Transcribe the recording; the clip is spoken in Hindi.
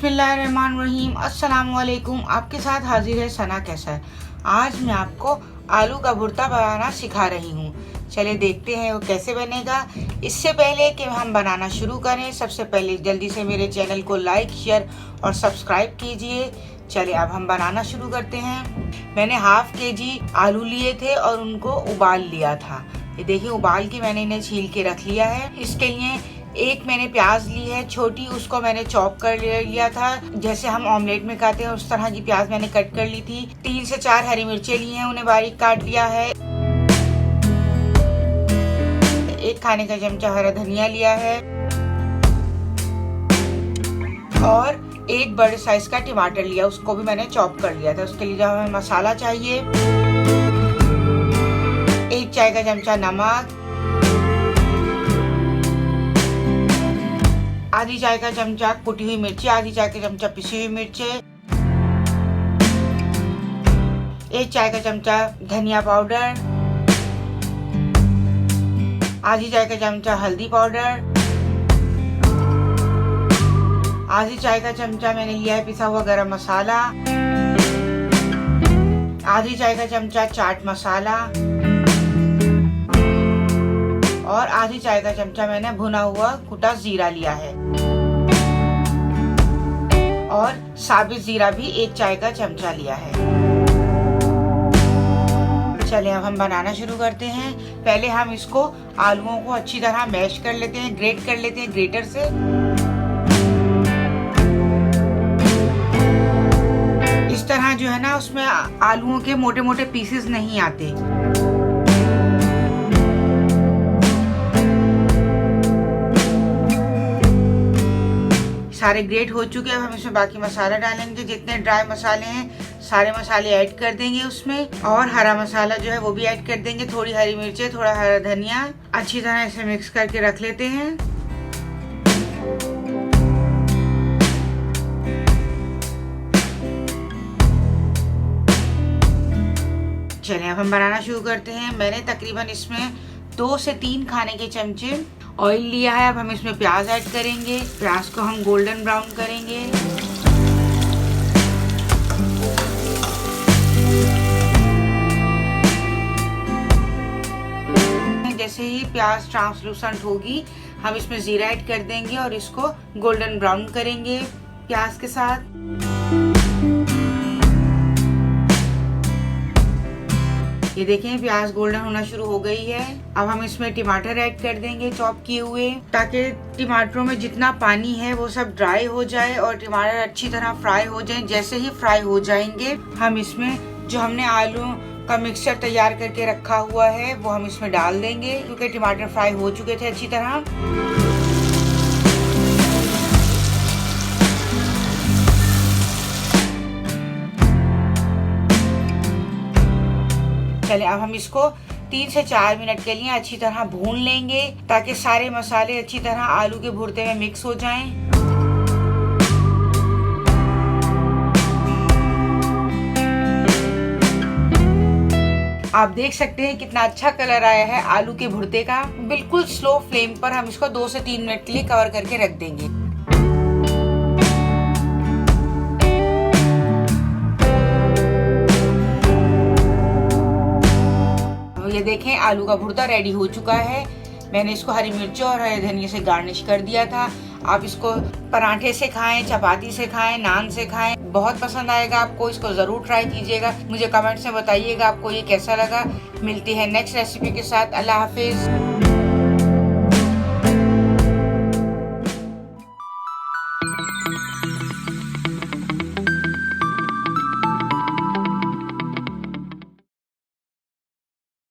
बिस्मिल्लाहिर्रहमानिर्रहीम। अस्सलाम वालेकुम। आपके साथ हाजिर है सना। कैसा है? आज मैं आपको आलू का भुर्ता बनाना सिखा रही हूँ। चलिए देखते हैं वो कैसे बनेगा। इससे पहले कि हम बनाना शुरू करें, सबसे पहले जल्दी से मेरे चैनल को लाइक, शेयर और सब्सक्राइब कीजिए। चलिए अब हम बनाना शुरू करते हैं। मैंने हाफ केजी आलू लिए थे और उनको उबाल लिया था। ये देखिए उबाल के मैंने इन्हें छील के रख लिया है। इसके लिए एक मैंने प्याज ली है छोटी, उसको मैंने चॉप कर लिया था। जैसे हम ऑमलेट में खाते हैं उस तरह की प्याज मैंने कट कर ली थी। 3 से 4 हरी मिर्चें ली हैं, उन्हें बारीक काट लिया है। 1 खाने का चमचा हरा धनिया लिया है और 1 बड़े साइज का टमाटर लिया, उसको भी मैंने चॉप कर लिया था। उसके लिए जो हमें मसाला चाहिए, 1 चाय का चमचा नमक, आधी चाय का चमचा कुटी हुई मिर्ची, आधी चाय का चमचा पिसी हुई मिर्चें, 1 चाय का चमचा धनिया पाउडर, आधी चाय का चमचा हल्दी पाउडर, आधी चाय का चमचा मैंने लिया है पिसा हुआ गरम मसाला, आधी चाय का चमचा चाट मसाला और आधी चाय का चमचा मैंने भुना हुआ कुटा जीरा लिया है और साबित जीरा भी 1 चाय का चमचा लिया है। चलिए अब हम बनाना शुरू करते हैं। पहले हम इसको आलूओं को अच्छी तरह मैश कर लेते हैं, ग्रेट कर लेते हैं ग्रेटर से। इस तरह जो है ना, उसमें आलूओं के मोटे मोटे पीसेस नहीं आते। सारे ग्रेट हो चुके हैं। अब हम इसमें बाकी मसाला डालेंगे। जितने ड्राई मसाले हैं सारे मसाले ऐड कर देंगे उसमें, और हरा मसाला जो है वो भी ऐड कर देंगे। थोड़ी हरी मिर्चें, थोड़ा हरा धनिया, अच्छी तरह इसे मिक्स करके रख लेते हैं। चलिए अब हम बनाना शुरू करते हैं। मैंने तकरीबन इसमें 2 से 3 खाने के चमचे ऑयल लिया है। अब हम इसमें प्याज ऐड करेंगे। प्याज को हम गोल्डन ब्राउन करेंगे। जैसे ही प्याज ट्रांसलूसेंट होगी हम इसमें जीरा ऐड कर देंगे और इसको गोल्डन ब्राउन करेंगे प्याज के साथ। ये देखें प्याज गोल्डन होना शुरू हो गई है। अब हम इसमें टमाटर ऐड कर देंगे चॉप किए हुए, ताकि टमाटरों में जितना पानी है वो सब ड्राई हो जाए और टमाटर अच्छी तरह फ्राई हो जाए। जैसे ही फ्राई हो जाएंगे हम इसमें जो हमने आलू का मिक्सचर तैयार करके रखा हुआ है वो हम इसमें डाल देंगे, क्योंकि टमाटर फ्राई हो चुके थे अच्छी तरह। चलिए अब हम इसको 3 से 4 मिनट के लिए अच्छी तरह भून लेंगे, ताकि सारे मसाले अच्छी तरह आलू के भुर्ते में मिक्स हो जाएं। आप देख सकते हैं कितना अच्छा कलर आया है आलू के भुर्ते का। बिल्कुल स्लो फ्लेम पर हम इसको 2 से 3 मिनट के लिए कवर करके रख देंगे। ये देखें आलू का भुर्ता रेडी हो चुका है। मैंने इसको हरी मिर्चों और हरे धनिया से गार्निश कर दिया था। आप इसको पराठे से खाएं, चपाती से खाएं, नान से खाएं, बहुत पसंद आएगा आपको। इसको जरूर ट्राई कीजिएगा। मुझे कमेंट्स में बताइएगा आपको ये कैसा लगा। मिलती है नेक्स्ट रेसिपी के साथ। अल्लाह हाफिज।